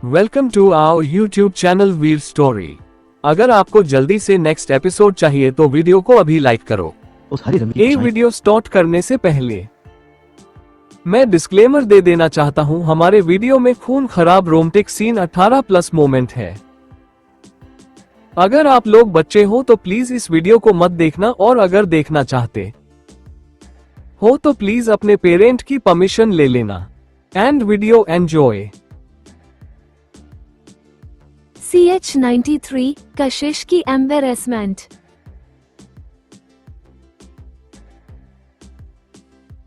Welcome to our YouTube channel Veer story. अगर आपको जल्दी से नेक्स्ट एपिसोड चाहिए तो वीडियो को अभी लाइक करो। ये वीडियो स्टार्ट करने से पहले मैं डिस्क्लेमर दे देना चाहता हूं, हमारे वीडियो में खून खराब रोमांटिक सीन 18+ मोमेंट है। अगर आप लोग बच्चे हो तो प्लीज इस वीडियो को मत देखना, और अगर देखना चाहते हो तो प्लीज अपने पेरेंट की परमिशन ले लेना। And video enjoy. CH93 कशिश की एम्बेरसमेंट।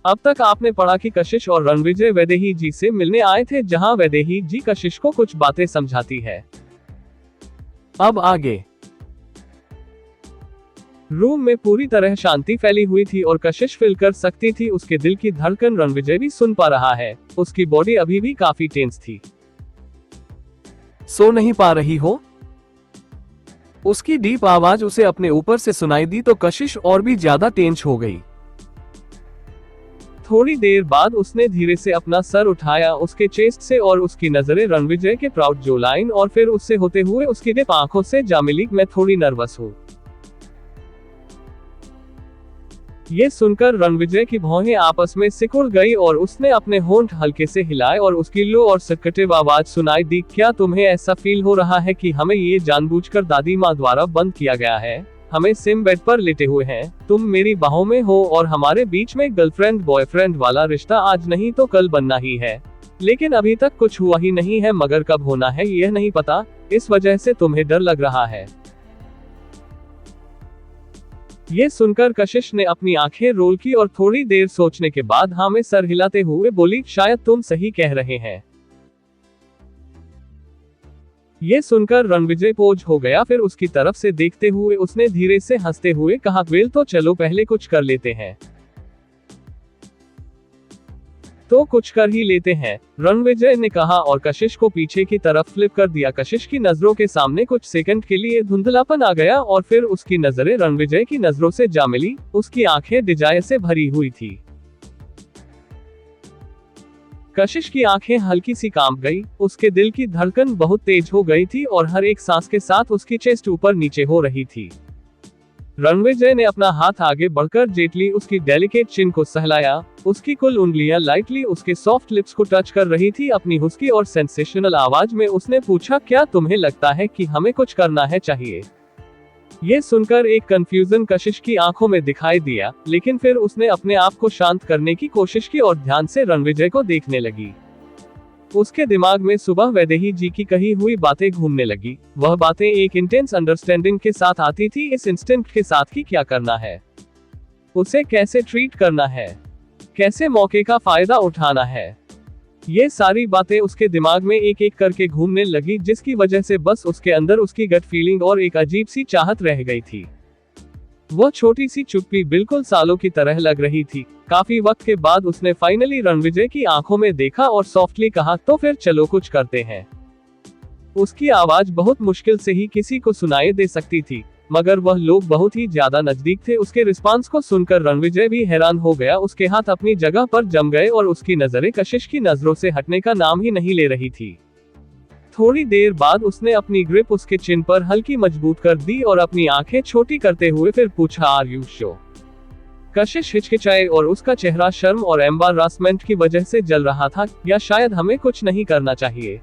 अब तक आपने पढ़ा कि कशिश और रणविजय वैदेही जी से मिलने आए थे, जहां वैदेही जी कशिश को कुछ बातें समझाती है। अब आगे। रूम में पूरी तरह शांति फैली हुई थी और कशिश फील कर सकती थी उसके दिल की धड़कन रणविजय भी सुन पा रहा है। उसकी बॉडी अभी भी काफी टेंस थी। सो नहीं पा रही हो? उसकी डीप आवाज उसे अपने ऊपर से सुनाई दी तो कशिश और भी ज्यादा टेंस हो गई। थोड़ी देर बाद उसने धीरे से अपना सर उठाया उसके चेस्ट से, और उसकी नजरें रणविजय के प्राउड जो लाइन और फिर उससे होते हुए उसकी डिप आंखों से जा मिली। मैं थोड़ी नर्वस हूँ। ये सुनकर रणविजय की भौहें आपस में सिकुड़ गई और उसने अपने होंठ हल्के से हिलाए और उसकी लो और सक्कटिव आवाज सुनाई दी। क्या तुम्हें ऐसा फील हो रहा है कि हमें ये जानबूझकर दादी माँ द्वारा बंद किया गया है? हमें सेम बेड पर लेटे हुए हैं, तुम मेरी बाहों में हो और हमारे बीच में गर्लफ्रेंड बॉयफ्रेंड वाला रिश्ता आज नहीं तो कल बनना ही है। लेकिन अभी तक कुछ हुआ ही नहीं है, मगर कब होना है यह नहीं पता। इस वजह से तुम्हें डर लग रहा है। ये सुनकर कशिश ने अपनी आंखें रोल की और थोड़ी देर सोचने के बाद हाँ में सर हिलाते हुए बोली, शायद तुम सही कह रहे हैं। ये सुनकर रणविजय पोज हो गया, फिर उसकी तरफ से देखते हुए उसने धीरे से हंसते हुए कहा, वेल तो चलो पहले कुछ कर लेते हैं। तो कुछ कर ही लेते हैं, रणविजय ने कहा और कशिश को पीछे की तरफ फ्लिप कर दिया। कशिश की नजरों के सामने कुछ सेकंड के लिए धुंधलापन आ गया और फिर उसकी नजरें रणविजय की नजरों से जा मिली। उसकी आंखें डिजायर से भरी हुई थी। कशिश की आंखें हल्की सी कांप गई, उसके दिल की धड़कन बहुत तेज हो गई थी और हर एक सांस के साथ उसकी चेस्ट ऊपर नीचे हो रही थी। रणविजय ने अपना हाथ आगे बढ़कर जेटली उसकी डेलिकेट चिन को सहलाया। उसकी कुल उंगलियां लाइटली उसके सॉफ्ट लिप्स को टच कर रही थी। अपनी हुस्की और सेंसेशनल आवाज में उसने पूछा, क्या तुम्हें लगता है कि हमें कुछ करना है चाहिए? ये सुनकर एक कंफ्यूजन कशिश की आंखों में दिखाई दिया, लेकिन फिर उसने अपने आप को शांत करने की कोशिश की और ध्यान से रणविजय को देखने लगी। उसके दिमाग में सुबह वैदेही जी की कही हुई बातें घूमने लगी। वह बातें एक इंटेंस अंडरस्टैंडिंग के साथ आती थी, इस इंस्टेंट के साथ कि क्या करना है, उसे कैसे ट्रीट करना है, कैसे मौके का फायदा उठाना है। ये सारी बातें उसके दिमाग में एक एक करके घूमने लगी, जिसकी वजह से बस उसके अंदर उसकी गट फीलिंग और एक अजीब सी चाहत रह गई थी। वह छोटी सी चुप्पी बिल्कुल सालों की तरह लग रही थी। काफी वक्त के बाद उसने फाइनली रणविजय की आंखों में देखा और सॉफ्टली कहा, तो फिर चलो कुछ करते हैं। उसकी आवाज बहुत मुश्किल से ही किसी को सुनाई दे सकती थी, मगर वह लोग बहुत ही ज्यादा नजदीक थे। उसके रिस्पांस को सुनकर रणविजय भी हैरान हो गया। उसके हाथ अपनी जगह पर जम गए और उसकी नजरें कशिश की नजरों से हटने का नाम ही नहीं ले रही थी। थोड़ी देर बाद उसने अपनी ग्रिप उसके चिन पर हल्की मजबूत कर दी और अपनी आंखें छोटी करते हुए फिर पूछा, आर यू श्योर? कशिश हिचकिचाए और उसका चेहरा शर्म और एम्बारासमेंट की वजह से जल रहा था। या शायद हमें कुछ नहीं करना चाहिए?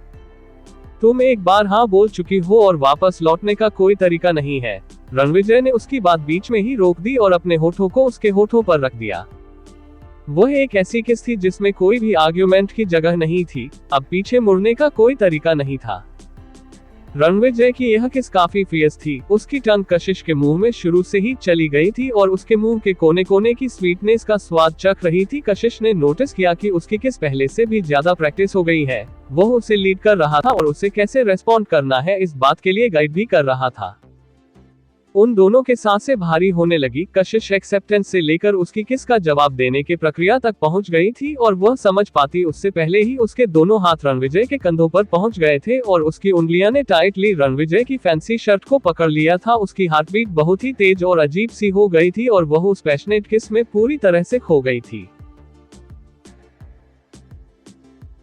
तुम एक बार हाँ बोल चुकी हो और वापस लौटने का कोई तरीका नहीं है। रणविजय ने उसकी बात बीच में ही रोक दी और अपने होठों को उसके होठों पर रख दिया। वह एक ऐसी किस थी जिसमें कोई भी आर्ग्यूमेंट की जगह नहीं थी। अब पीछे मुड़ने का कोई तरीका नहीं था। रणविजय की यह किस काफी फियस थी। उसकी टंग कशिश के मुंह में शुरू से ही चली गई थी और उसके मुंह के कोने कोने की स्वीटनेस का स्वाद चख रही थी। कशिश ने नोटिस किया कि उसकी किस पहले से भी ज्यादा प्रैक्टिस हो गई है। वह उसे लीड कर रहा था और उसे कैसे रेस्पॉन्ड करना है इस बात के लिए गाइड भी कर रहा था। उन दोनों के सांसें भारी होने लगी। कशिश एक्सेप्टेंस से लेकर उसकी किस का जवाब देने की प्रक्रिया तक पहुंच गई थी और वह समझ पाती उससे पहले ही उसके दोनों हाथ रणविजय के कंधों पर पहुंच गए थे और उसकी उंगलियां ने टाइटली रणविजय की फैंसी शर्ट को पकड़ लिया था। उसकी हार्टबीट बहुत ही तेज और अजीब सी हो गई थी और वह उस पैशनेट किस में पूरी तरह से खो गई थी।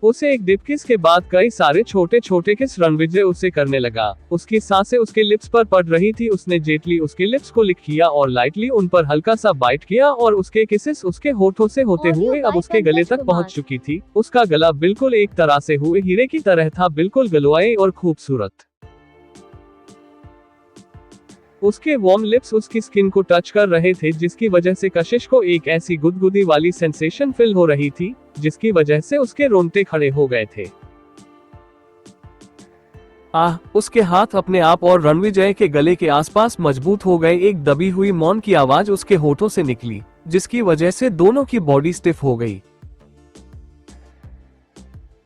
उसे एक डीप किस के बाद कई सारे छोटे छोटे किस रणविजय उसे करने लगा। उसकी सांसें उसके लिप्स पर पड़ रही थी। उसने जेटली उसके लिप्स को लिक किया और लाइटली उन पर हल्का सा बाइट किया और उसके किसेस उसके होठों से होते हुए अब उसके गले तक पहुंच चुकी थी। उसका गला बिल्कुल एक तरह से हुए हीरे की तरह था, बिल्कुल गलवाए और खूबसूरत। उसके वार्म लिप्स उसकी स्किन को टच कर रहे थे, जिसकी वजह से कशिश को एक ऐसी गुदगुदी वाली सेंसेशन फील हो रही थी, जिसकी वजह से उसके रोंगटे खड़े हो गए थे। उसके हाथ अपने आप और रणविजय के गले के आसपास मजबूत हो गए। एक दबी हुई मौन की आवाज उसके होठों से निकली, जिसकी वजह से दोनों की बॉडी स्टिफ हो गई।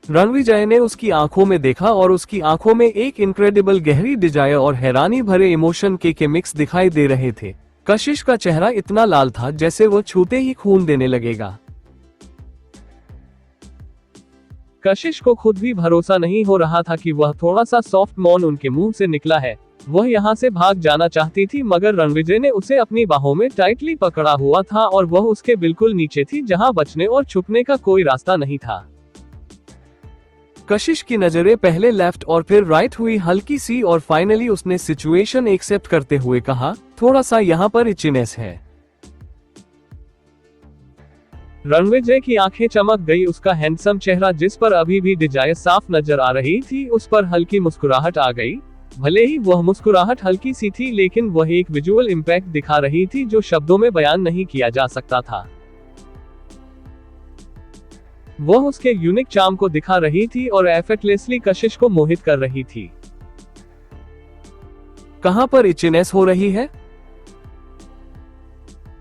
रणविजय ने उसकी आंखों में देखा और उसकी आंखों में एक इनक्रेडिबल गहरी डिजायर और हैरानी भरे इमोशन के मिक्स दिखाई दे रहे थे। कशिश का चेहरा इतना लाल था जैसे वो छूते ही खून देने लगेगा। कशिश को खुद भी भरोसा नहीं हो रहा था कि वह थोड़ा सा सॉफ्ट मौन उनके मुंह से निकला है। वह यहाँ से भाग जाना चाहती थी, मगर रणविजय ने उसे अपनी बाहों में टाइटली पकड़ा हुआ था और वह उसके बिल्कुल नीचे थी, जहाँ बचने और छुपने का कोई रास्ता नहीं था। कशिश की नजरें पहले लेफ्ट और फिर राइट हुई हल्की सी, और फाइनली उसने सिचुएशन एक्सेप्ट करते हुए कहा, थोड़ा सा यहाँ पर इचिनेस है। रणविजय की आंखें चमक गई। उसका हैंडसम चेहरा, जिस पर अभी भी डिजायर साफ नजर आ रही थी, उस पर हल्की मुस्कुराहट आ गई। भले ही वह मुस्कुराहट हल्की सी थी, लेकिन वह एक विजुअल इम्पैक्ट दिखा रही थी जो शब्दों में बयान नहीं किया जा सकता था। वह उसके यूनिक चार्म को दिखा रही थी और एफर्टलेसली कशिश को मोहित कर रही थी। कहां पर इचिनेस हो रही है?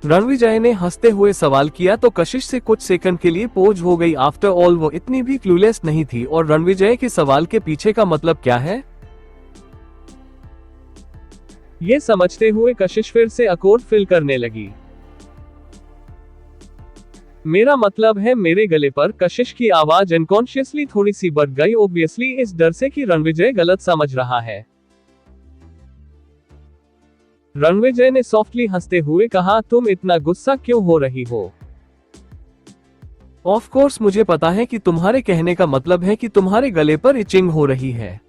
रणविजय ने हंसते हुए सवाल किया तो कशिश से कुछ सेकंड के लिए पोज हो गई। आफ्टर ऑल वो इतनी भी क्लूलेस नहीं थी, और रणविजय के सवाल के पीछे का मतलब क्या है ये समझते हुए कशिश फिर से अकोर्ड फिल करने लगी। मेरा मतलब है मेरे गले पर। कशिश की आवाज अनकॉन्शियसली थोड़ी सी बढ़ गई, ऑब्वियसली इस डर से कि रणविजय गलत समझ रहा है। रणविजय ने सॉफ्टली हंसते हुए कहा, तुम इतना गुस्सा क्यों हो रही हो? ऑफ कोर्स मुझे पता है कि तुम्हारे कहने का मतलब है कि तुम्हारे गले पर इचिंग हो रही है।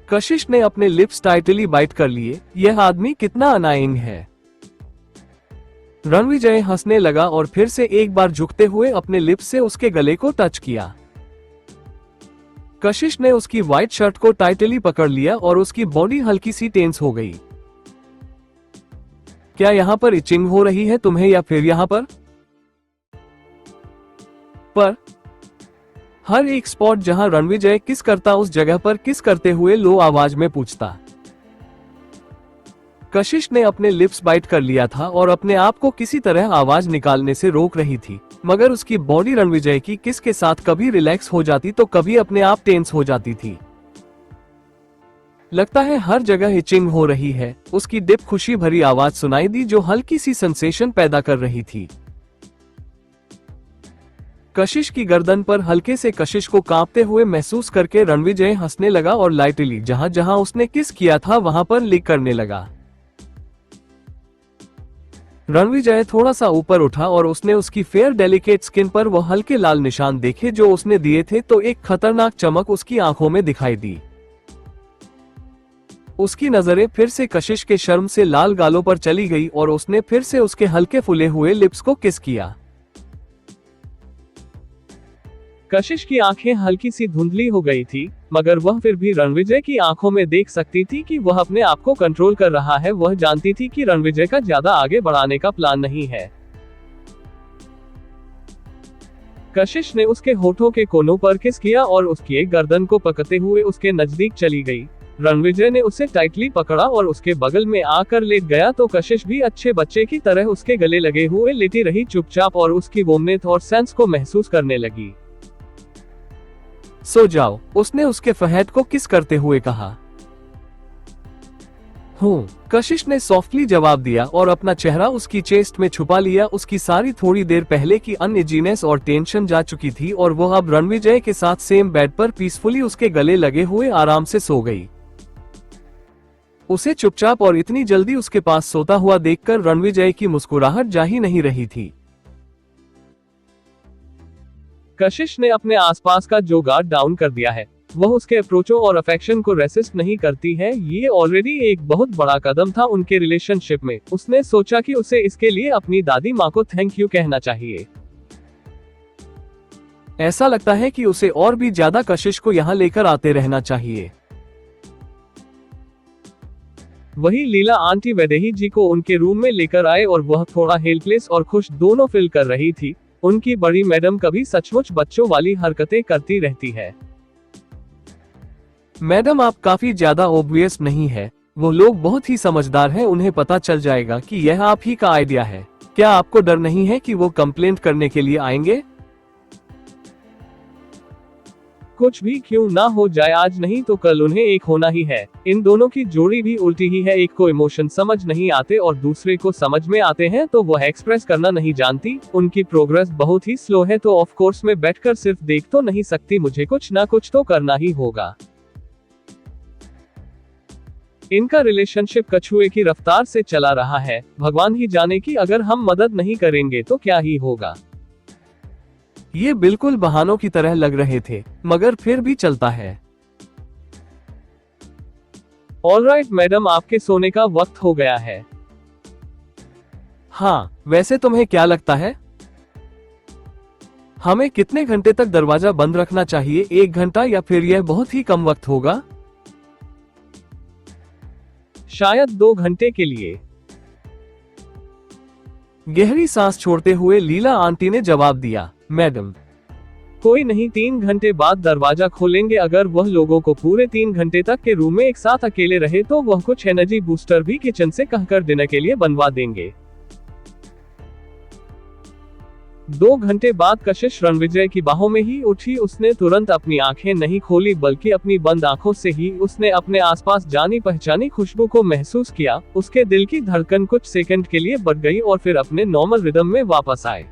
कशिश ने अपने लिप्स टाइटली बाइट कर लिए। यह आदमी कितना अनाइंग है। रणविजय हंसने लगा और फिर से एक बार झुकते हुए अपने लिप्स से उसके गले को टच किया। कशिश ने उसकी व्हाइट शर्ट को टाइटली पकड़ लिया और उसकी बॉडी हल्की सी टेंस हो गई। क्या यहाँ पर इचिंग हो रही है तुम्हें, या फिर यहाँ पर? हर एक स्पॉट जहां रणविजय किस करता उस जगह पर किस करते हुए लो आवाज में पूछता। कशिश ने अपने लिप्स बाइट कर लिया था और अपने आप को किसी तरह आवाज निकालने से रोक रही थी, मगर उसकी बॉडी रणविजय की किस के साथ कभी रिलैक्स हो जाती तो कभी अपने आप टेंस हो जाती थी। लगता है हर जगह इचिंग हो रही है। उसकी डिप खुशी भरी आवाज सुनाई दी जो हल्की सी सेंसेशन पैदा कर रही थी। कशिश की गर्दन पर हल्के से कशिश को कांपते हुए महसूस करके रणविजय हंसने लगा और लाइटली जहां जहां उसने किस किया था वहां पर लिक करने लगा। रणविजय थोड़ा सा ऊपर उठा और उसने उसकी फेयर डेलिकेट स्किन पर वो हल्के लाल निशान देखे जो उसने दिए थे, तो एक खतरनाक चमक उसकी आंखों में दिखाई दी। उसकी नजरें फिर से कशिश के शर्म से लाल गालों पर चली गई और उसने फिर से उसके हल्के फुले हुए लिप्स को किस किया। कशिश की आंखें हल्की सी धुंधली हो गई थी, मगर वह फिर भी रणविजय की आंखों में देख सकती थी कि वह अपने आप को कंट्रोल कर रहा है। वह जानती थी कि रणविजय का ज्यादा आगे बढ़ाने का प्लान नहीं है। कशिश ने उसके होठों के कोनों पर किस किया और उसकी एक गर्दन को पकड़ते हुए उसके नजदीक चली गई। रणविजय ने उसे टाइटली पकड़ा और उसके बगल में आकर लेट गया, तो कशिश भी अच्छे बच्चे की तरह उसके गले लगे हुए लेटी रही चुपचाप और उसकी वार्मथ और सेंस को महसूस करने लगी। सो जाओ, उसने उसके फहद को किस करते हुए कहा। हूँ, कशिश ने सॉफ्टली जवाब दिया और अपना चेहरा उसकी चेस्ट में छुपा लिया। उसकी सारी थोड़ी देर पहले की अनइजीनेस और टेंशन जा चुकी थी और वह अब रणविजय के साथ सेम बेड पर पीसफुली उसके गले लगे हुए आराम से सो गई। उसे चुपचाप और इतनी जल्दी उसके पास सोता हुआ देखकर रणविजय की मुस्कुराहट जा ही नहीं रही थी। कशिश ने अपने आसपास का जो गार्ड डाउन कर दिया है, वह उसके अप्रोचों और अफेक्शन को रेसिस्ट नहीं करती है। ये ऑलरेडी एक बहुत बड़ा कदम था उनके रिलेशनशिप में। उसने सोचा कि उसे इसके लिए अपनी दादी माँ को थैंक यू कहना चाहिए। ऐसा लगता है कि उसे और भी ज्यादा कशिश को यहाँ लेकर आते रहना चाहिए। वही लीला आंटी वैदेही जी को उनके रूम में लेकर आए और वह थोड़ा हेल्पलेस और खुश दोनों फील कर रही थी। उनकी बड़ी मैडम कभी सचमुच बच्चों वाली हरकतें करती रहती है। मैडम, आप काफी ज्यादा ऑब्वियस नहीं है। वो लोग बहुत ही समझदार हैं, उन्हें पता चल जाएगा कि यह आप ही का आइडिया है। क्या आपको डर नहीं है कि वो कंप्लेंट करने के लिए आएंगे? कुछ भी क्यों ना हो जाए, आज नहीं तो कल उन्हें एक होना ही है। इन दोनों की जोड़ी भी उल्टी ही है। एक को इमोशन समझ नहीं आते और दूसरे को समझ में आते हैं तो वह एक्सप्रेस करना नहीं जानती। उनकी प्रोग्रेस बहुत ही स्लो है तो ऑफ कोर्स में बैठकर सिर्फ देख तो नहीं सकती, मुझे कुछ ना कुछ तो करना ही होगा। इनका रिलेशनशिप कछुए की रफ्तार से चला रहा है। भगवान ही जाने कि अगर हम मदद नहीं करेंगे तो क्या ही होगा। ये बिल्कुल बहानों की तरह लग रहे थे, मगर फिर भी चलता है। ऑलराइट मैडम, आपके सोने का वक्त हो गया है। हाँ, वैसे तुम्हें क्या लगता है हमें कितने घंटे तक दरवाजा बंद रखना चाहिए? 1 घंटा या फिर यह बहुत ही कम वक्त होगा? शायद 2 घंटे के लिए। गहरी सांस छोड़ते हुए लीला आंटी ने जवाब दिया, मैडम कोई नहीं, 3 घंटे बाद दरवाजा खोलेंगे। अगर वह लोगों को पूरे 3 घंटे तक के रूम में एक साथ अकेले रहे तो वह कुछ एनर्जी बूस्टर भी किचन से कहकर डिनर के लिए बनवा देंगे। 2 घंटे बाद कशिश रणविजय की बाहों में ही उठी। उसने तुरंत अपनी आंखें नहीं खोली, बल्कि अपनी बंद आंखों से ही उसने अपने आसपास जानी पहचानी खुशबू को महसूस किया। उसके दिल की धड़कन कुछ सेकंड के लिए बढ़ गई और फिर अपने नॉर्मल रिदम में वापस आए।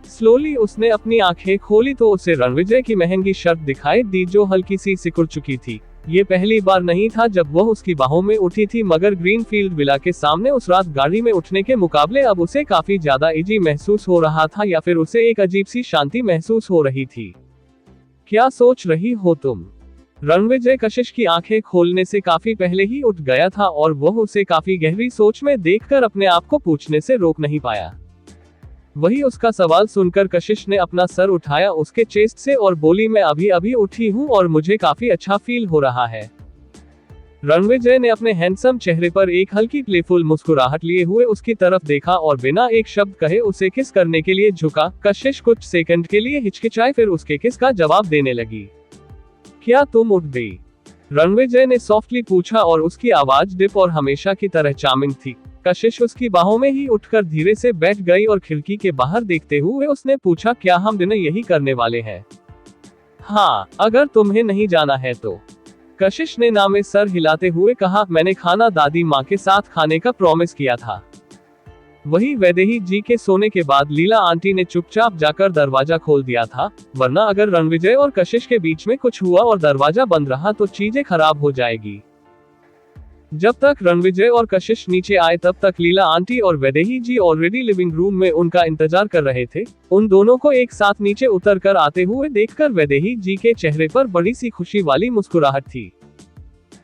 स्लोली उसने अपनी आंखें खोली तो उसे रणविजय की महंगी शर्ट दिखाई दी जो हल्की सी सिकुड़ चुकी थी। ये पहली बार नहीं था जब वह उसकी बाहों में उठी थी, मगर ग्रीनफील्ड विला के सामने उस रात गाड़ी में उठने के मुकाबले अब उसे काफी ज्यादा इजी महसूस हो रहा था, या फिर उसे एक अजीब सी शांति महसूस हो रही थी। क्या सोच रही हो तुम? रणविजय कशिश की आंखें खोलने से काफी पहले ही उठ गया था और वह उसे काफी गहरी सोच में देखकर अपने आप को पूछने से रोक नहीं पाया। वही उसका सवाल सुनकर कशिश ने अपना सर उठाया उसके चेस्ट से और बोली, मैं अभी अभी उठी हूँ और मुझे काफी अच्छा फील हो रहा है। रणविजय ने अपने हैंडसम चेहरे पर एक हल्की प्लेफुल मुस्कुराहट लिए हुए उसकी तरफ देखा और बिना एक शब्द कहे उसे किस करने के लिए झुका। कशिश कुछ सेकंड के लिए हिचकिचाई, फिर उसके किस का जवाब देने लगी। क्या तुम उठ गई? रणविजय ने सॉफ्टली पूछा और उसकी आवाज डिप और हमेशा की तरह चार्मिंग थी। कशिश उसकी बाहों में ही उठकर धीरे से बैठ गई और खिड़की के बाहर देखते हुए उसने पूछा, क्या हम डिनर यही करने वाले हैं? हाँ, अगर तुम्हें नहीं जाना है तो। कशिश ने ना में सर हिलाते हुए कहा, मैंने खाना दादी माँ के साथ खाने का प्रॉमिस किया था। वही वैदेही जी के सोने के बाद लीला आंटी ने चुपचाप जाकर दरवाजा खोल दिया था, वरना अगर रणविजय और कशिश के बीच में कुछ हुआ और दरवाजा बंद रहा तो चीजें खराब हो जाएगी। जब तक रणविजय और कशिश नीचे आए तब तक लीला आंटी और वैदेही जी ऑलरेडी लिविंग रूम में उनका इंतजार कर रहे थे। उन दोनों को एक साथ नीचे उतर कर आते हुए देखकर वैदेही जी के चेहरे पर बड़ी सी खुशी वाली मुस्कुराहट थी।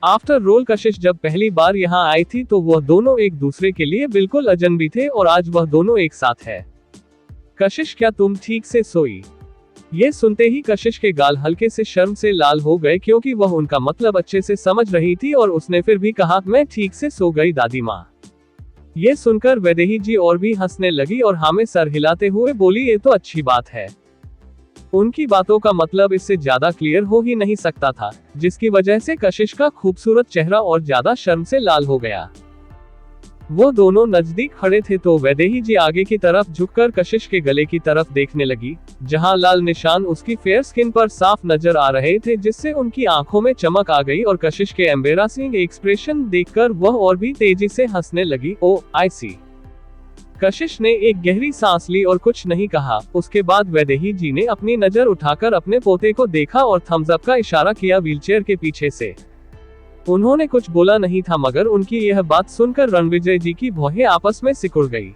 आफ्टर रोल कशिश जब पहली बार यहाँ आई थी तो वह दोनों एक दूसरे के लिए बिल्कुल अजनबी थे और आज वह दोनों एक साथ है। कशिश, क्या तुम ठीक से सोई? ये सुनते ही कशिश के गाल हल्के से शर्म से लाल हो गए, क्योंकि वह उनका मतलब अच्छे से समझ रही थी और उसने फिर भी कहा, मैं ठीक से सो गई दादी माँ। ये सुनकर वैदेही जी और भी हंसने लगी और हाँ में सर हिलाते हुए बोली, ये तो अच्छी बात है। उनकी बातों का मतलब इससे ज्यादा क्लियर हो ही नहीं सकता था, जिसकी वजह से कशिश का खूबसूरत चेहरा और ज्यादा शर्म से लाल हो गया। वो दोनों नजदीक खड़े थे तो वैदेही जी आगे की तरफ झुककर कशिश के गले की तरफ देखने लगी, जहां लाल निशान उसकी फेयर स्किन पर साफ नजर आ रहे थे, जिससे उनकी आंखों में चमक आ गई और कशिश के एम्बेरसिंग एक्सप्रेशन देखकर वह और भी तेजी से हंसने लगी। ओ आई सी। कशिश ने एक गहरी सांस ली और कुछ नहीं कहा। उसके बाद वैदेही जी ने अपनी नजर उठाकर अपने पोते को देखा और थम्स अप का इशारा किया व्हीलचेयर के पीछे से। उन्होंने कुछ बोला नहीं था, मगर उनकी यह बात सुनकर रणविजय जी की भौहें आपस में सिकुड़ गई।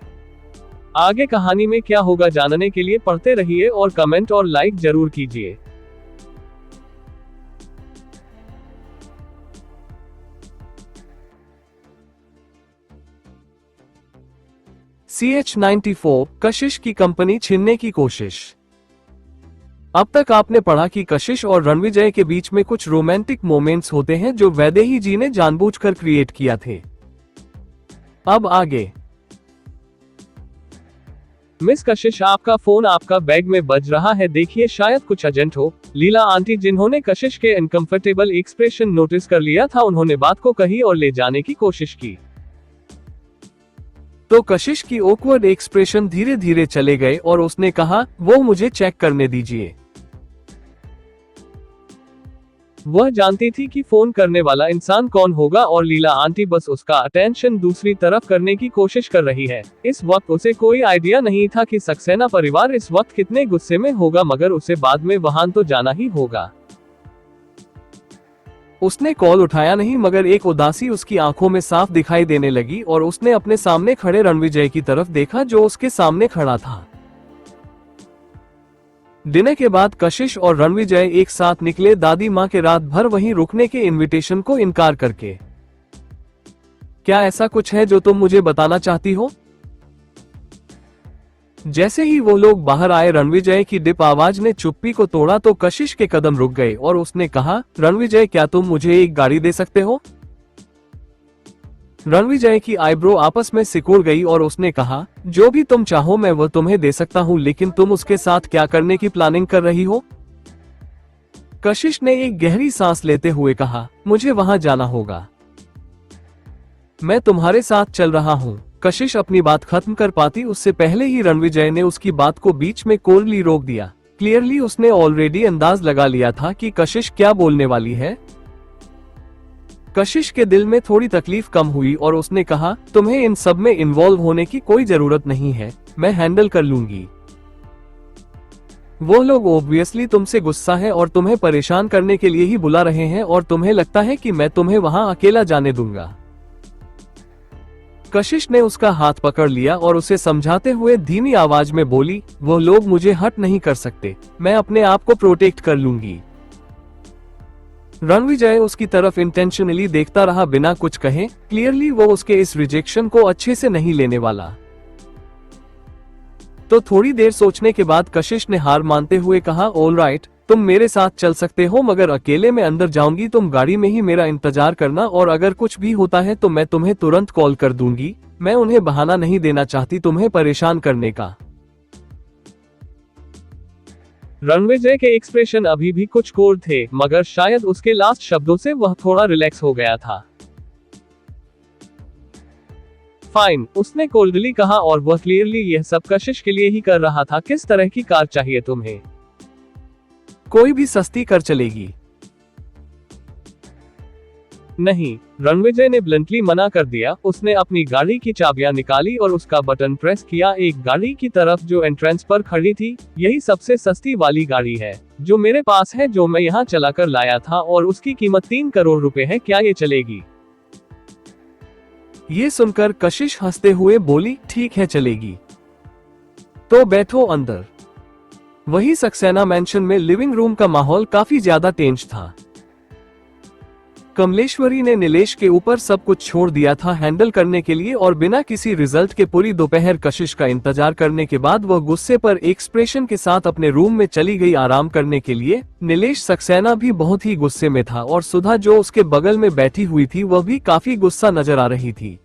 आगे कहानी में क्या होगा जानने के लिए पढ़ते रहिए और कमेंट और लाइक जरूर कीजिए। CH94 कशिश की कंपनी छीनने की कोशिश। अब तक आपने पढ़ा कि कशिश और रणविजय के बीच में कुछ रोमांटिक मोमेंट्स होते हैं जो वैदेही जी ने जानबूझकर क्रिएट किया थे। अब आगे। मिस कशिश, आपका फोन आपका बैग में बज रहा है, देखिए शायद कुछ अर्जेंट हो। लीला आंटी, जिन्होंने कशिश के अनकंफर्टेबल एक्सप्रेशन नोटिस कर लिया था, उन्होंने बात को कही और ले जाने की कोशिश की। तो कशिश की ऑकवर्ड एक्सप्रेशन धीरे धीरे चले गए और उसने कहा, वो मुझे चेक करने दीजिए। वह जानती थी कि फोन करने वाला इंसान कौन होगा और लीला आंटी बस उसका अटेंशन दूसरी तरफ करने की कोशिश कर रही है। इस वक्त उसे कोई आइडिया नहीं था कि सक्सेना परिवार इस वक्त कितने गुस्से में होगा, मगर उसे बाद में वहां तो जाना ही होगा। उसने कॉल उठाया नहीं, मगर एक उदासी उसकी आंखों में साफ दिखाई देने लगी और उसने अपने सामने खड़े रणविजय की तरफ देखा जो उसके सामने खड़ा था। डिनर के बाद कशिश और रणविजय एक साथ निकले, दादी माँ के रात भर वहीं रुकने के इनविटेशन को इनकार करके। क्या ऐसा कुछ है जो तुम मुझे बताना चाहती हो? जैसे ही वो लोग बाहर आए, रणविजय की डिप आवाज ने चुप्पी को तोड़ा तो कशिश के कदम रुक गए और उसने कहा, रणविजय, क्या तुम मुझे एक गाड़ी दे सकते हो? रणविजय की आईब्रो आपस में सिकुड़ गई और उसने कहा, जो भी तुम चाहो मैं वो तुम्हें दे सकता हूँ, लेकिन तुम उसके साथ क्या करने की प्लानिंग कर रही हो? कशिश ने एक गहरी सांस लेते हुए कहा, मुझे वहां जाना होगा। मैं तुम्हारे साथ चल रहा हूँ। कशिश अपनी बात खत्म कर पाती उससे पहले ही रणविजय ने उसकी बात को बीच में कोल्डली रोक दिया। क्लियरली उसने ऑलरेडी अंदाज लगा लिया था कि कशिश क्या बोलने वाली है। कशिश के दिल में थोड़ी तकलीफ कम हुई और उसने कहा, तुम्हें इन सब में इन्वॉल्व होने की कोई जरूरत नहीं है, मैं हैंडल कर लूंगी। वो लोग ऑब्वियसली तुमसे गुस्सा है और तुम्हें परेशान करने के लिए ही बुला रहे हैं और तुम्हें लगता है कि मैं तुम्हें वहां अकेला जाने दूंगा। कशिश ने उसका हाथ पकड़ लिया और उसे समझाते हुए धीमी आवाज में बोली, वो लोग मुझे हर्ट नहीं कर सकते, मैं अपने आप को प्रोटेक्ट कर लूंगी। रणविजय उसकी तरफ इंटेंशनली देखता रहा बिना कुछ कहे। क्लियरली वो उसके इस रिजेक्शन को अच्छे से नहीं लेने वाला। तो थोड़ी देर सोचने के बाद कशिश ने हार मानते हुए कहा, ऑल राइट, तुम मेरे साथ चल सकते हो, मगर अकेले मैं अंदर जाऊंगी, तुम गाड़ी में ही मेरा इंतजार करना और अगर कुछ भी होता है तो मैं तुम्हें तुरंत कॉल कर दूंगी। मैं उन्हें बहाना नहीं देना चाहती तुम्हें परेशान करने का। रणविजय के एक्सप्रेशन अभी भी कुछ कोल्ड थे, मगर शायद उसके लास्ट शब्दों से वह थोड़ा रिलैक्स हो गया था। फाइन, उसने कोल्डली कहा और वह क्लियरली यह सब कशिश के लिए ही कर रहा था। किस तरह की कार चाहिए तुम्हें? कोई भी सस्ती कार चलेगी। नहीं, रणविजय ने ब्लंटली मना कर दिया। उसने अपनी गाड़ी की चाबियां निकाली और उसका बटन प्रेस किया एक गाड़ी की तरफ जो एंट्रेंस पर खड़ी थी। यही सबसे सस्ती वाली गाड़ी है जो मेरे पास है, जो मैं यहाँ चलाकर लाया था और उसकी कीमत 3 करोड़ रुपए है। क्या ये चलेगी? ये सुनकर कशिश हंसते हुए बोली, ठीक है चलेगी। तो बैठो अंदर। वही सक्सेना मैंशन में लिविंग रूम का माहौल काफी ज्यादा टेंस था। कमलेश्वरी ने नीलेश के ऊपर सब कुछ छोड़ दिया था हैंडल करने के लिए और बिना किसी रिजल्ट के पूरी दोपहर कशिश का इंतजार करने के बाद वह गुस्से पर एक्सप्रेशन के साथ अपने रूम में चली गई आराम करने के लिए। नीलेश सक्सेना भी बहुत ही गुस्से में था और सुधा जो उसके बगल में बैठी हुई थी वह भी काफी गुस्सा नजर आ रही थी।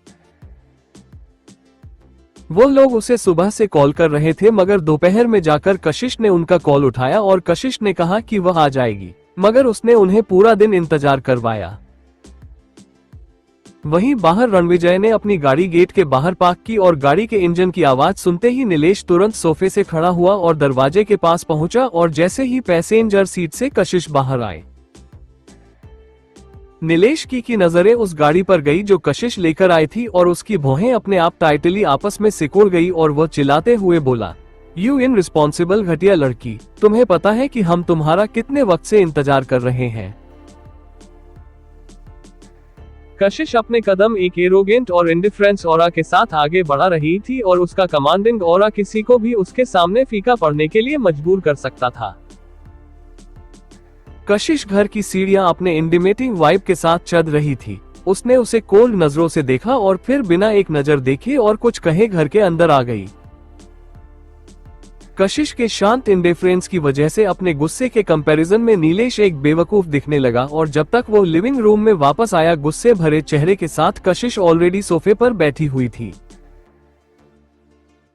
वो लोग उसे सुबह से कॉल कर रहे थे, मगर दोपहर में जाकर कशिश ने उनका कॉल उठाया और कशिश ने कहा कि वह आ जाएगी, मगर उसने उन्हें पूरा दिन इंतजार करवाया। वहीं बाहर रणविजय ने अपनी गाड़ी गेट के बाहर पार्क की और गाड़ी के इंजन की आवाज सुनते ही नीलेश तुरंत सोफे से खड़ा हुआ और दरवाजे के पास पहुंचा और जैसे ही पैसेंजर सीट से कशिश बाहर आए, नीलेश की नजरें उस गाड़ी पर गई जो कशिश लेकर आई थी और उसकी भौहें अपने आप टाइटली आपस में सिकुड़ गई और वह चिल्लाते हुए बोला, यू इनरिस्पॉन्सिबल घटिया लड़की, तुम्हें पता है कि हम तुम्हारा कितने वक्त से इंतजार कर रहे हैं। कशिश अपने कदम एक एरोगेंट और इंडिफरेंस ऑरा के साथ आगे बढ़ा रही थी और उसका कमांडिंग ऑरा किसी को भी उसके सामने फीका पड़ने के लिए मजबूर कर सकता था। कशिश घर की सीढ़ियां अपने इंटिमेटिंग वाइब के साथ चढ़ रही थी। उसने उसे कोल्ड नजरों से देखा और फिर बिना एक नजर देखे और कुछ कहे घर के अंदर आ गई। कशिश के शांत इंडिफरेंस की वजह से अपने गुस्से के कंपैरिजन में नीलेश एक बेवकूफ दिखने लगा और जब तक वो लिविंग रूम में वापस आया गुस्से भरे चेहरे के साथ, कशिश ऑलरेडी सोफे पर बैठी हुई थी।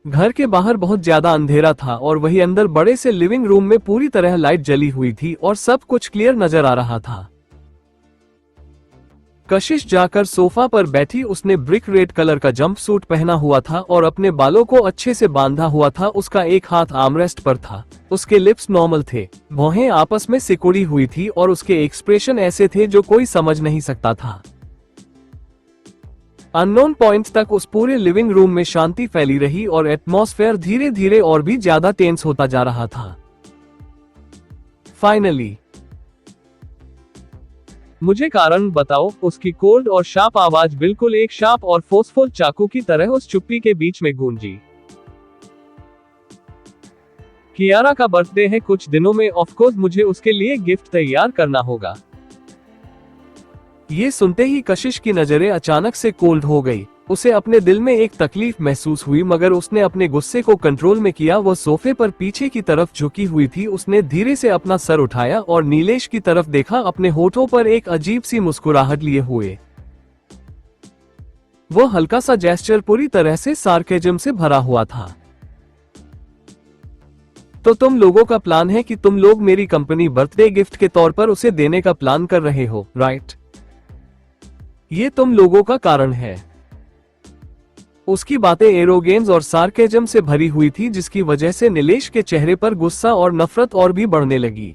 घर के बाहर बहुत ज्यादा अंधेरा था और वही अंदर बड़े से लिविंग रूम में पूरी तरह लाइट जली हुई थी और सब कुछ क्लियर नजर आ रहा था। कशिश जाकर सोफा पर बैठी। उसने ब्रिक रेड कलर का जंप सूट पहना हुआ था और अपने बालों को अच्छे से बांधा हुआ था। उसका एक हाथ आर्मरेस्ट पर था। उसके लिप्स नॉर्मल थे, भौहें आपस में सिकुड़ी हुई थी और उसके एक्सप्रेशन ऐसे थे जो कोई समझ नहीं सकता था। अननोन पॉइंट तक उस पूरे लिविंग रूम में शांति फैली रही और एटमॉस्फेयर धीरे धीरे और भी ज्यादा टेंस होता जा रहा था। फाइनली, मुझे कारण बताओ, उसकी कोल्ड और शार्प आवाज बिल्कुल एक शार्प और फोर्सफुल चाकू की तरह उस चुप्पी के बीच में गूंजी। कियारा का बर्थडे है कुछ दिनों में, ऑफ कोर्स मुझे उसके लिए गिफ्ट तैयार करना होगा। ये सुनते ही कशिश की नजरें अचानक से कोल्ड हो गई। उसे अपने दिल में एक तकलीफ महसूस हुई मगर उसने अपने गुस्से को कंट्रोल में किया। वह सोफे पर पीछे की तरफ झुकी हुई थी। उसने धीरे से अपना सर उठाया और नीलेश की तरफ देखा, अपने होठों पर एक अजीब सी मुस्कुराहट लिए हुए। वो हल्का सा जेस्चर पूरी तरह से सार्केज्म से भरा हुआ था। तो तुम लोगों का प्लान है कि तुम लोग मेरी कंपनी बर्थडे गिफ्ट के तौर पर उसे देने का प्लान कर रहे हो, राइट? ये तुम लोगों का कारण है। उसकी बातें एरोगेंस और सार्केज्म से भरी हुई थी जिसकी वजह से नीलेश के चेहरे पर गुस्सा और नफरत और भी बढ़ने लगी।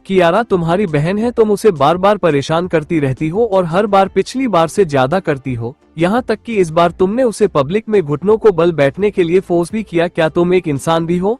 कियारा तुम्हारी बहन है, तुम उसे बार बार परेशान करती रहती हो और हर बार पिछली बार से ज्यादा करती हो। यहाँ तक कि इस बार तुमने उसे पब्लिक में घुटनों को बल बैठने के लिए फोर्स भी किया। क्या तुम एक इंसान भी हो?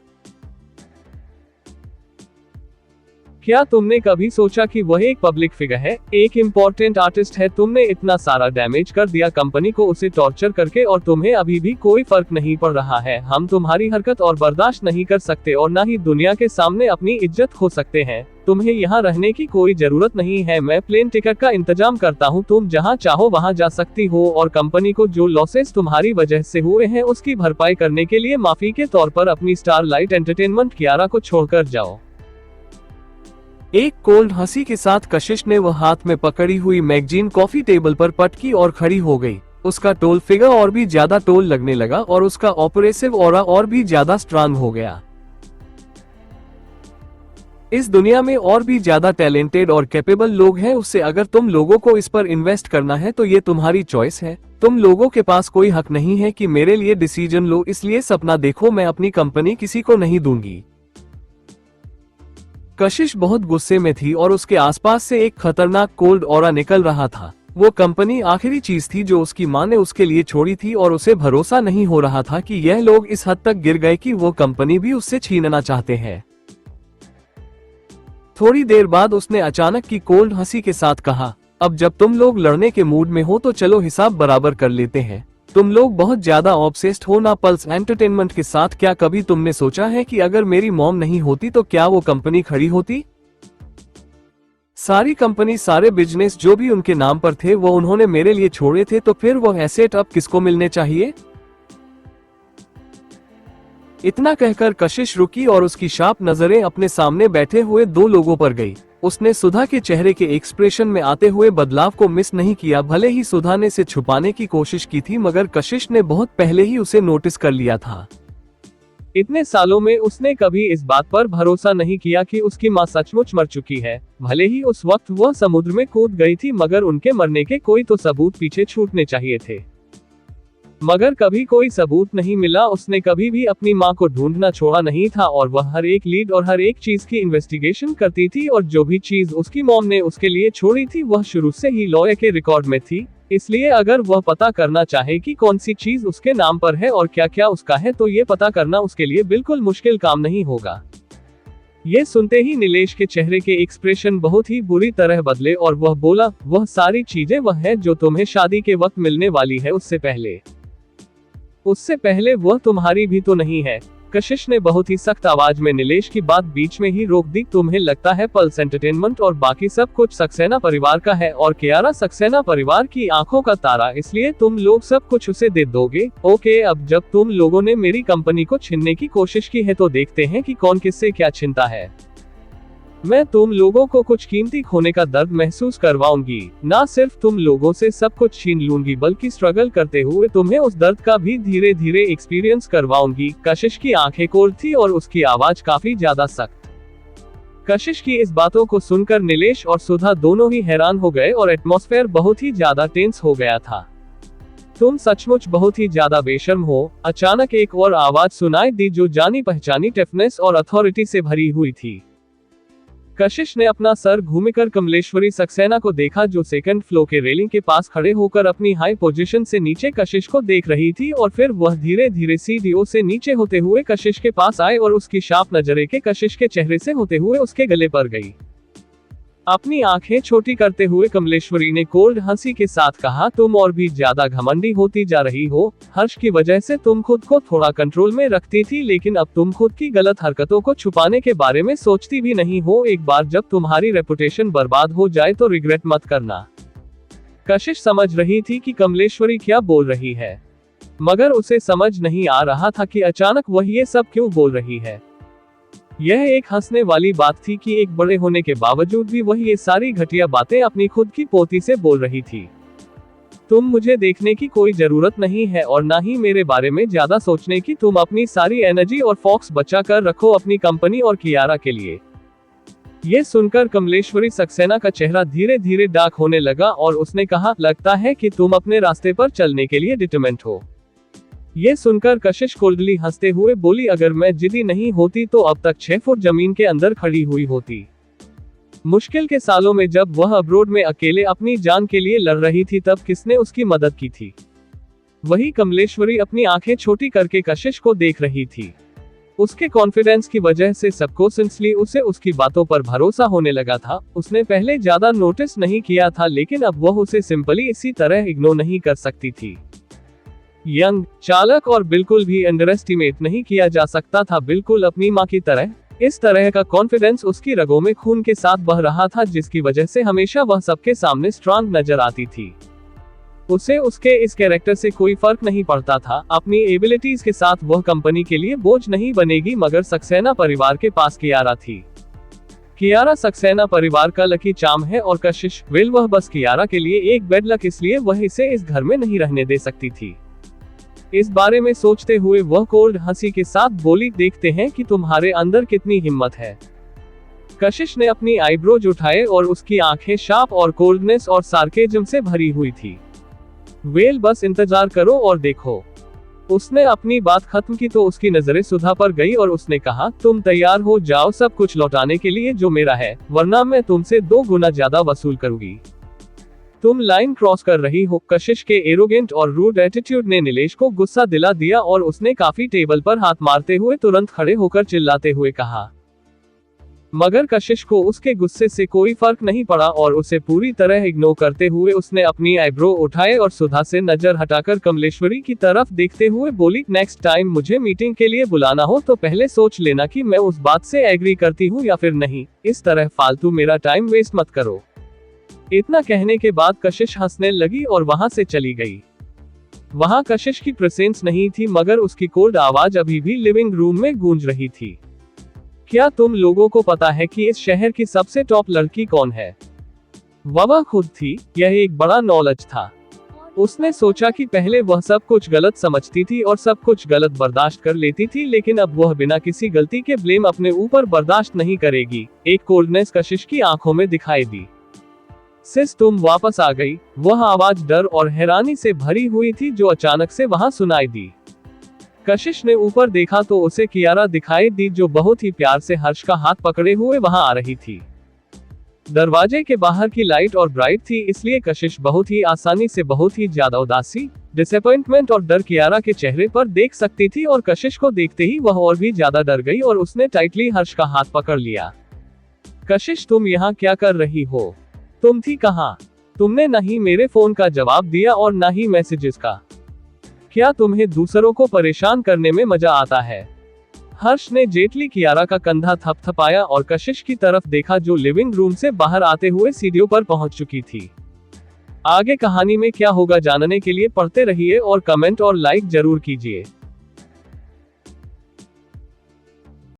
क्या तुमने कभी सोचा कि वह एक पब्लिक फिगर है, एक इम्पोर्टेंट आर्टिस्ट है? तुमने इतना सारा डैमेज कर दिया कंपनी को उसे टॉर्चर करके और तुम्हें अभी भी कोई फर्क नहीं पड़ रहा है। हम तुम्हारी हरकत और बर्दाश्त नहीं कर सकते और ना ही दुनिया के सामने अपनी इज्जत खो सकते हैं। तुम्हें यहाँ रहने की कोई जरूरत नहीं है। मैं प्लेन टिकट का इंतजाम करता हूँ, तुम जहाँ चाहो वहाँ जा सकती हो और कंपनी को जो लॉसेस तुम्हारी वजह से हुए हैं उसकी भरपाई करने के लिए माफी के तौर पर अपनी स्टारलाइट एंटरटेनमेंट कियारा को छोड़कर जाओ। एक कोल्ड हंसी के साथ कशिश ने वह हाथ में पकड़ी हुई मैगजीन कॉफी टेबल पर पटकी और खड़ी हो गई। उसका टोल फिगर और भी ज्यादा टोल लगने लगा और उसका ऑपरेसिव ऑरा और भी ज्यादा स्ट्रांग हो गया। इस दुनिया में और भी ज्यादा टैलेंटेड और कैपेबल लोग हैं उससे। अगर तुम लोगों को इस पर इन्वेस्ट करना है तो ये तुम्हारी चॉइस है। तुम लोगों के पास कोई हक नहीं है कि मेरे लिए डिसीजन लो, इसलिए सपना देखो, मैं अपनी कंपनी किसी को नहीं दूंगी। कशिश बहुत गुस्से में थी और उसके आसपास से एक खतरनाक कोल्ड ऑरा निकल रहा था। वो कंपनी आखिरी चीज थी जो उसकी मां ने उसके लिए छोड़ी थी और उसे भरोसा नहीं हो रहा था कि यह लोग इस हद तक गिर गए कि वो कंपनी भी उससे छीनना चाहते हैं। थोड़ी देर बाद उसने अचानक की कोल्ड हंसी के साथ कहा, अब जब तुम लोग लड़ने के मूड में हो तो चलो हिसाब बराबर कर लेते हैं। तुम लोग बहुत ज्यादा ऑब्सेस्ड हो ना पल्स एंटरटेनमेंट के साथ। क्या कभी तुमने सोचा है कि अगर मेरी मॉम नहीं होती तो क्या वो कंपनी खड़ी होती? सारी कंपनी, सारे बिजनेस जो भी उनके नाम पर थे वो उन्होंने मेरे लिए छोड़े थे, तो फिर वो एसेट अब किसको मिलने चाहिए? इतना कहकर कशिश रुकी और उसकी शार्प नजरें अपने सामने बैठे हुए दो लोगों पर गई। उसने सुधा के चेहरे के एक्सप्रेशन में आते हुए बदलाव को मिस नहीं किया। भले ही सुधा ने इसे छुपाने की कोशिश की थी मगर कशिश ने बहुत पहले ही उसे नोटिस कर लिया था। इतने सालों में उसने कभी इस बात पर भरोसा नहीं किया कि उसकी मां सचमुच मर चुकी है। भले ही उस वक्त वह समुद्र में कूद गई थी मगर उनके मरने के कोई तो सबूत पीछे छूटने चाहिए थे, मगर कभी कोई सबूत नहीं मिला। उसने कभी भी अपनी मां को ढूंढना छोड़ा नहीं था और वह हर एक लीड और हर एक चीज की इन्वेस्टिगेशन करती थी और जो भी चीज उसकी मॉम ने उसके लिए छोड़ी थी वह शुरू से ही लॉयर के रिकॉर्ड में थी। इसलिए अगर वह पता करना चाहे कि कौन सी चीज उसके नाम पर है और क्या क्या उसका है तो ये पता करना उसके लिए बिल्कुल मुश्किल काम नहीं होगा। ये सुनते ही नीलेश के चेहरे के एक्सप्रेशन बहुत ही बुरी तरह बदले और वह बोला, वह सारी चीजें वह है जो तुम्हें शादी के वक्त मिलने वाली है, उससे पहले वह तुम्हारी भी तो नहीं है। कशिश ने बहुत ही सख्त आवाज में नीलेश की बात बीच में ही रोक दी। तुम्हें लगता है पल्स एंटरटेनमेंट और बाकी सब कुछ सक्सेना परिवार का है और कियारा सक्सेना परिवार की आंखों का तारा, इसलिए तुम लोग सब कुछ उसे दे दोगे। ओके, अब जब तुम लोगों ने मेरी कंपनी को छीनने की कोशिश की है तो देखते हैं कि कौन किससे क्या छीनता है। मैं तुम लोगों को कुछ कीमती खोने का दर्द महसूस करवाऊंगी। ना सिर्फ तुम लोगों से सब कुछ छीन लूंगी बल्कि स्ट्रगल करते हुए तुम्हें उस दर्द का भी धीरे धीरे एक्सपीरियंस करवाऊंगी। कशिश की आंखें कोल्ड थी और उसकी आवाज काफी ज्यादा सख्त। कशिश की इस बातों को सुनकर नीलेश और सुधा दोनों ही हैरान हो गए और एटमॉस्फेयर बहुत ही ज्यादा टेंस हो गया था। तुम सचमुच बहुत ही ज्यादा बेशर्म हो। अचानक एक और आवाज सुनाई दी जो जानी पहचानी टफनेस और अथॉरिटी से भरी हुई थी। कशिश ने अपना सर घूमकर कमलेश्वरी सक्सेना को देखा जो सेकंड फ्लोर के रेलिंग के पास खड़े होकर अपनी हाई पोजीशन से नीचे कशिश को देख रही थी और फिर वह धीरे धीरे सीढ़ियों से नीचे होते हुए कशिश के पास आए और उसकी शार्प नजरें के कशिश के चेहरे से होते हुए उसके गले पर गई। अपनी आंखें छोटी करते हुए कमलेश्वरी ने कोल्ड हंसी के साथ कहा, तुम और भी ज्यादा घमंडी होती जा रही हो। हर्ष की वजह से तुम खुद को थोड़ा कंट्रोल में रखती थी, लेकिन अब तुम खुद की गलत हरकतों को छुपाने के बारे में सोचती भी नहीं हो। एक बार जब तुम्हारी रेपुटेशन बर्बाद हो जाए तो रिग्रेट मत करना। कशिश समझ रही थी कि कमलेश्वरी क्या बोल रही है, मगर उसे समझ नहीं आ रहा था कि अचानक वह ये सब क्यों बोल रही है। यह एक हंसने वाली बात थी कि एक बड़े होने के बावजूद भी वह ये सारी घटिया बातें अपनी खुद की पोती से बोल रही थी। तुम मुझे देखने की कोई जरूरत नहीं है और ना ही मेरे बारे में ज्यादा सोचने की। तुम अपनी सारी एनर्जी और फोकस बचा कर रखो अपनी कंपनी और कियारा के लिए। ये सुनकर कमलेश्वरी सक्सेना का चेहरा धीरे धीरे डार्क होने लगा और उसने कहा, लगता है कि तुम अपने रास्ते पर चलने के लिए डिटरमिन्ड हो। ये सुनकर कशिश कोल्डली हंसते हुए बोली, अगर मैं जिद्दी नहीं होती तो अब तक 6 फुट जमीन के अंदर खड़ी हुई होती। मुश्किल के सालों में जब वह अब्रोड में अकेले अपनी जान के लिए लड़ रही थी तब किसने उसकी मदद की थी। वही कमलेश्वरी अपनी आंखें छोटी करके कशिश को देख रही थी। उसके कॉन्फिडेंस की वजह से सबकॉन्शियसली उसे उसकी बातों पर भरोसा होने लगा था। उसने पहले ज्यादा नोटिस नहीं किया था, लेकिन अब वह उसे सिंपली इसी तरह इग्नोर नहीं कर सकती थी। यंग, चालक और बिल्कुल भी अंडर एस्टिमेट नहीं किया जा सकता था, बिल्कुल अपनी मां की तरह। इस तरह का कॉन्फिडेंस उसकी रगों में खून के साथ बह रहा था, जिसकी वजह से हमेशा वह सबके सामने स्ट्रांग नजर आती थी। उसे उसके इस कैरेक्टर से कोई फर्क नहीं पड़ता था। अपनी एबिलिटीज के साथ वह कंपनी के लिए बोझ नहीं बनेगी, मगर सक्सेना परिवार के पास कियारा थी। कियारा सक्सेना परिवार का लकी चार्म है और कशिश, वेल, वह बस कियारा के लिए एक बेड लक, इसलिए वह इसे इस घर में नहीं रहने दे सकती थी। इस बारे में सोचते हुए वह कोल्ड हंसी के साथ बोली, देखते हैं कि तुम्हारे अंदर कितनी हिम्मत है। कशिश ने अपनी आईब्रोज उठाए और उसकी आंखें शार्प और कोल्डनेस और सार्केज्म से भरी हुई थी। वेल, बस इंतजार करो और देखो। उसने अपनी बात खत्म की तो उसकी नजरें सुधा पर गई और उसने कहा, तुम तैयार हो जाओ सब कुछ लौटाने के लिए जो मेरा है, वरना मैं तुमसे 2 गुना ज्यादा वसूल करूंगी। तुम लाइन क्रॉस कर रही हो। कशिश के एरोगेंट और रूड एटीट्यूड ने नीलेश को गुस्सा दिला दिया और उसने काफी टेबल पर हाथ मारते हुए तुरंत खड़े होकर चिल्लाते हुए कहा। मगर कशिश को उसके गुस्से से कोई फर्क नहीं पड़ा और उसे पूरी तरह इग्नोर करते हुए उसने अपनी आईब्रो उठाए और सुधा से नजर हटाकर कमलेश्वरी की तरफ देखते हुए बोली, नेक्स्ट टाइम मुझे मीटिंग के लिए बुलाना हो तो पहले सोच लेना कि मैं उस बात से एग्री करती हूँ या फिर नहीं। इस तरह फालतू मेरा टाइम वेस्ट मत करो। इतना कहने के बाद कशिश हंसने लगी और वहां से चली गई। वहां कशिश की प्रेजेंस नहीं थी, मगर उसकी कोल्ड आवाज अभी भी लिविंग रूम में गूंज रही थी। क्या तुम लोगों को पता है कि इस शहर की सबसे टॉप लड़की कौन है? वह खुद थी। यह एक बड़ा नॉलेज था। उसने सोचा कि पहले वह सब कुछ गलत समझती थी और सब कुछ गलत बर्दाश्त कर लेती थी, लेकिन अब वह बिना किसी गलती के ब्लेम अपने ऊपर बर्दाश्त नहीं करेगी। एक कोल्डनेस कशिश की आंखों में दिखाई दी। सिस, तुम वापस आ गई। वह आवाज डर और हैरानी से भरी हुई थी जो अचानक से वहां सुनाई दी। कशिश ने ऊपर देखा तो उसे कियारा दिखाई दी जो बहुत ही प्यार से हर्ष का हाथ पकड़े हुए वहां आ रही थी। दरवाजे के बाहर की लाइट और ब्राइट थी, इसलिए कशिश बहुत ही आसानी से बहुत ही ज्यादा उदासी, डिसअपॉइंटमेंट और डर कियारा के चेहरे पर देख सकती थी और कशिश को देखते ही वह और भी ज्यादा डर गई और उसने टाइटली हर्ष का हाथ पकड़ लिया। कशिश, तुम यहाँ क्या कर रही हो? तुम थी कहाँ? तुमने न ही मेरे फोन का जवाब दिया और न ही मैसेजेस का। क्या तुम्हें दूसरों को परेशान करने में मजा आता है? हर्ष ने जेटली कियारा का कंधा थपथपाया और कशिश की तरफ देखा जो लिविंग रूम से बाहर आते हुए सीढ़ियों पर पहुंच चुकी थी। आगे कहानी में क्या होगा जानने के लिए पढ़ते रहिए और कमेंट और लाइक जरूर कीजिए।